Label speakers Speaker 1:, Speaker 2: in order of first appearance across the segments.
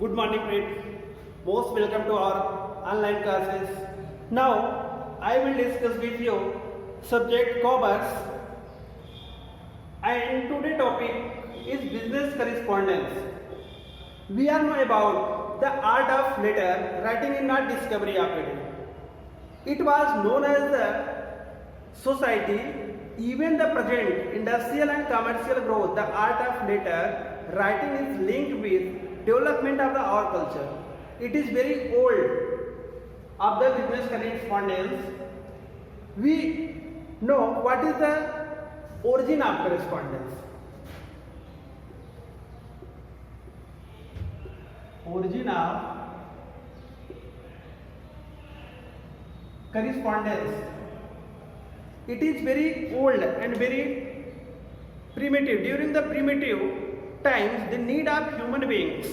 Speaker 1: Good morning, friends. Most welcome to our online classes. Now, I will discuss with you subject commerce, and today topic is business correspondence. We all know about the art of letter writing in our discovery of it. It was known as the society. Even the present industrial and commercial growth, the art of letter writing is linked with development of our culture. It is very old of the business correspondence. We know what is the origin of correspondence. Origin of correspondence. It is very old and very primitive. During the primitive times, the need of human beings,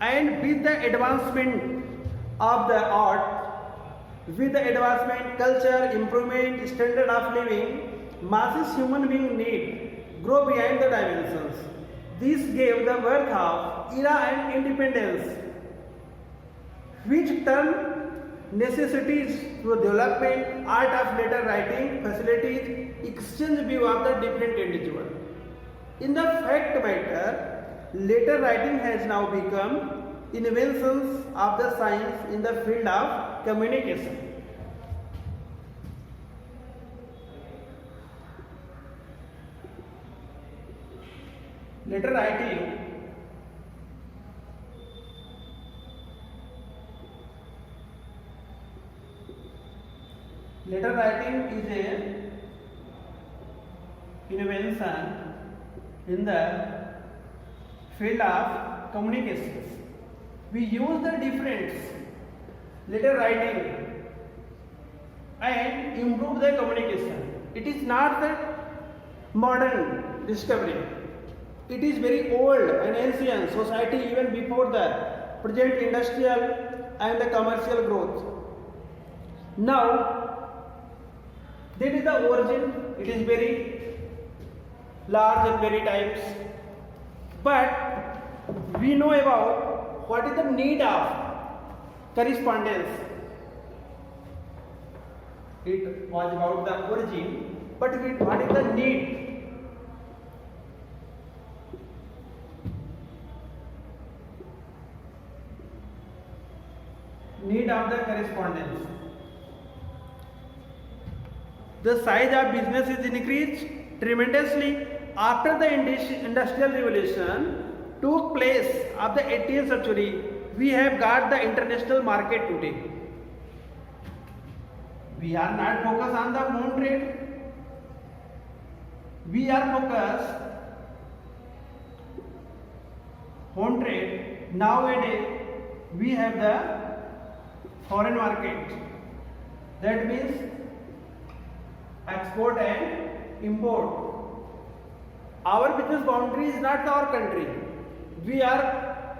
Speaker 1: and with the advancement of the art, with the advancement culture, improvement standard of living, masses human being need grow beyond the dimensions. This gave the birth of era and independence, which turned necessities to development, art of letter writing, facilities, exchange view of the different individual. In the fact matter, letter writing has now become inventions of the science in the field of communication. Letter writing is a invention in the field of communications. We use the different letter writing and improve the communication. It is not the modern discovery. It is very old and ancient society even before the present industrial and the commercial growth. Now, that is the origin. It is very large and very times. But we know about what is the need of correspondence. It was about the origin, but what is the need? Need of the correspondence. The size of business is increased tremendously after the industrial revolution took place of the 18th century. We have got the international market today. We are not focused on the home trade. We are focused home trade. Nowadays we have the foreign market. That means export and import. Our business boundary is not our country. We are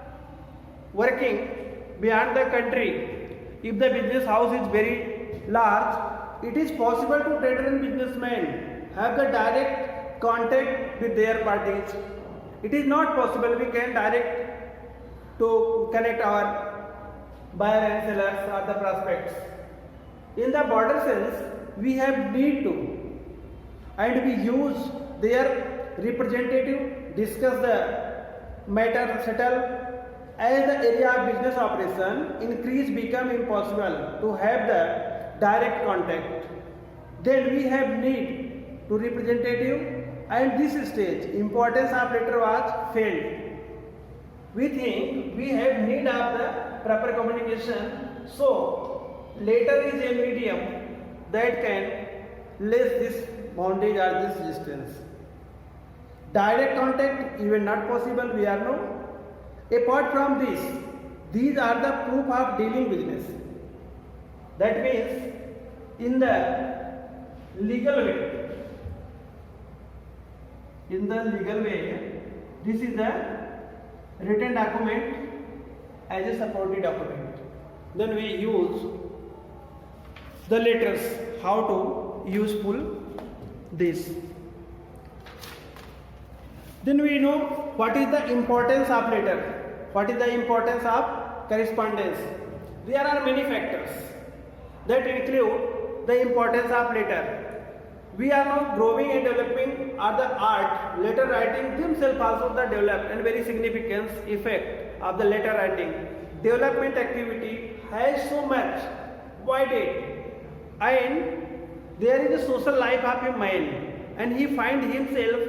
Speaker 1: working beyond the country. If the business house is very large, it is possible to trader and businessmen have the direct contact with their parties. It is not possible we can direct to connect our buyer and sellers or the prospects. In the border sense, we have need to, and we use their representative, discuss the matter, settle. As the area of business operation increase, become impossible to have the direct contact. Then we have need to representative, and this stage importance of letter was failed. We think we have need of the proper communication, so letter is a medium that can less this boundary or this distance. Direct contact even not possible, we are no. Apart from this, these are the proof of dealing business. That means in the legal way, this is the written document as a supporting document. Then we use the letters, how to useful this. Then we know what is the importance of letter. What is the importance of correspondence? There are many factors that include the importance of letter. We are now growing and developing are the art, letter writing themselves also the developed and very significant effect of the letter writing. Development activity has so much widened, and there is a social life of a man, and he finds himself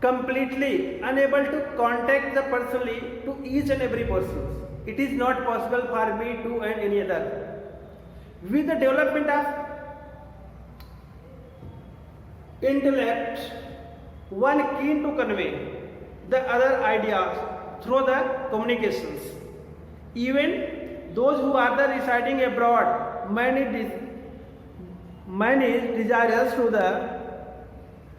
Speaker 1: completely unable to contact the personally to each and every person. It is not possible for me to and any other. With the development of intellect, one keen to convey the other ideas through the communications. Even those who are the residing abroad, man is desirous to the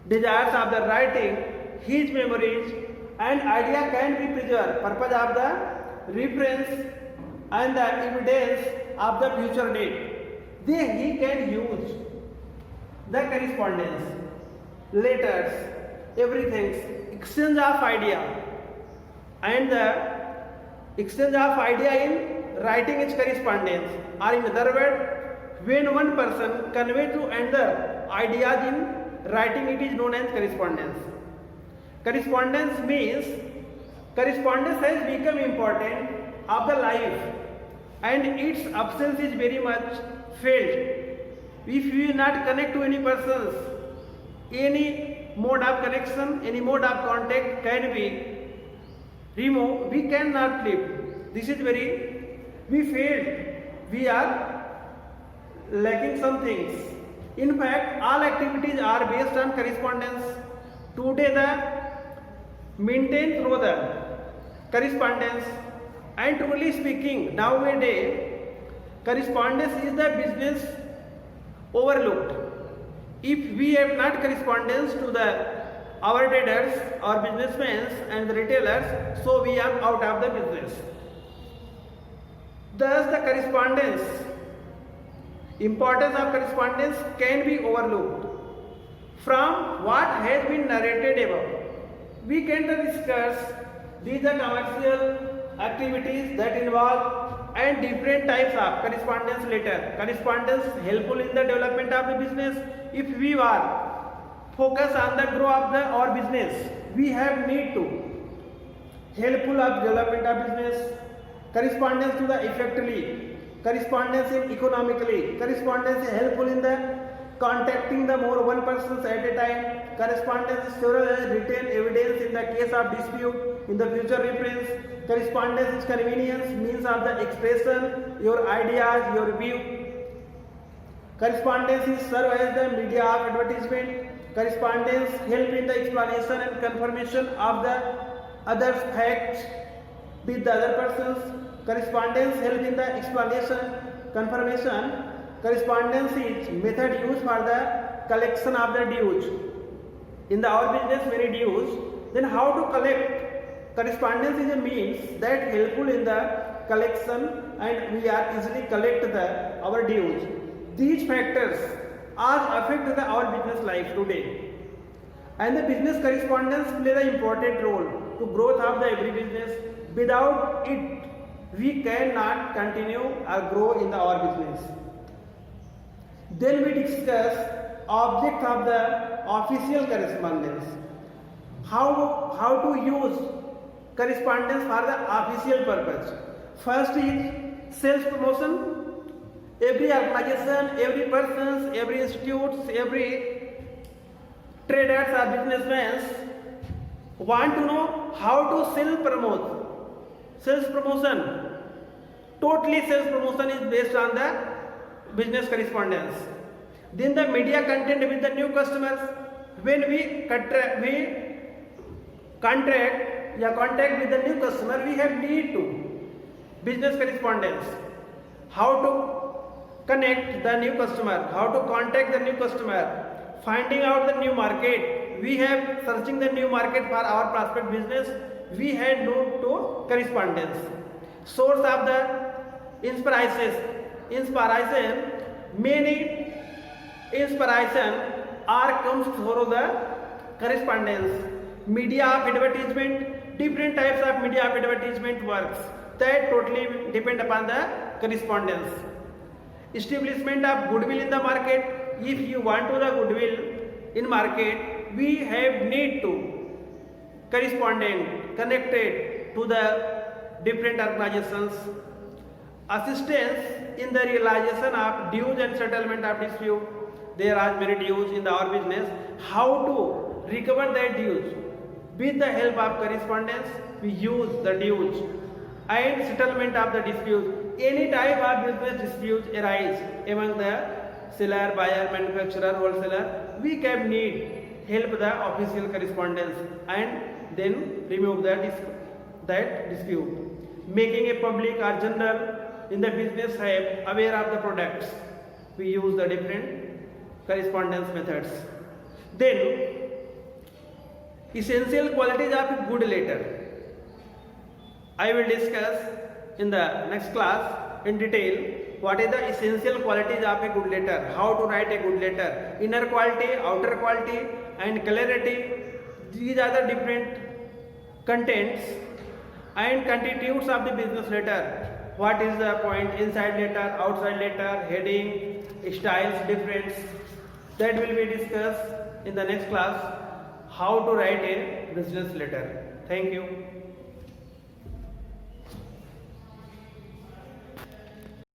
Speaker 1: desires of the writing, his memories and idea can be preserved. Purpose of the reference and the evidence of the future date. Then he can use the correspondence, letters, everything, exchange of idea, and the exchange of idea in writing is correspondence, or in other words, when one person convey to another ideas in writing, it is known as correspondence. Correspondence means correspondence has become important of the life, and its absence is very much felt. If we not connect to any persons, any mode of connection, any mode of contact can be removed. We cannot live. This is very, we failed. We are lacking some things. In fact, all activities are based on correspondence. Today the maintained through the correspondence, and truly speaking, nowadays correspondence is the business overlooked. If we have not correspondence to the our traders or businessmen and the retailers, so we are out of the business. Thus the correspondence, importance of correspondence can be overlooked. From what has been narrated above, we can discuss these are commercial activities that involve and different types of correspondence letter. Correspondence helpful in the development of the business. If we are focus on the growth of our business, we have need to helpful of development of business. Correspondence to the effectively, correspondence in economically, correspondence is helpful in the contacting the more one persons at a time. Correspondence is several as written evidence in the case of dispute in the future reference. Correspondence is convenience, means of the expression, your ideas, your view. Correspondence is serve as the media of advertisement. Correspondence help in the explanation and confirmation of the other facts with the other persons. Correspondence help in the explanation, confirmation. Correspondence is method used for the collection of the dues. In the our business many dues, then how to collect? Correspondence is a means that helpful in the collection, and we are easily collect the our dues. These factors are affect our business life today, and the business correspondence play the important role to growth of the every business. Without it, we cannot continue or grow in our business. Then we discuss object of the official correspondence. How to use correspondence for the official purpose. First is self promotion. Every organization, every person, every institute, every traders or businessmen want to know how to self promote. Sales promotion. Totally sales promotion is based on the business correspondence. Then the media content with the new customers. When we contact with the new customer, we have need to business correspondence. How to connect the new customer, how to contact the new customer, finding out the new market. We have searching the new market for our prospect business. We had no to correspondence. Source of the inspiration. Many inspiration are comes through the correspondence. Media of advertisement. different types of media of advertisement works, that totally depend upon the correspondence. Establishment of goodwill in the market. If you want to the goodwill in market, we have need to correspondent connected to the different organizations. Assistance in the realization of dues and settlement of dispute. There are many dues in our business. How to recover that dues? With the help of correspondence, we use the dues and settlement of the dispute. Any type of business disputes arise among the seller, buyer, manufacturer, wholesaler, we can need help the official correspondence and then remove that dispute. Making a public or general in the business have aware of the products. We use the different correspondence methods. Then essential qualities of a good letter. I will discuss in the next class in detail what is the essential qualities of a good letter, how to write a good letter, inner quality, outer quality and clarity. These are the different contents and constitutes of the business letter. What is the point, inside letter, outside letter, heading, styles difference, that will be discussed in the next class, how to write a business letter. Thank you.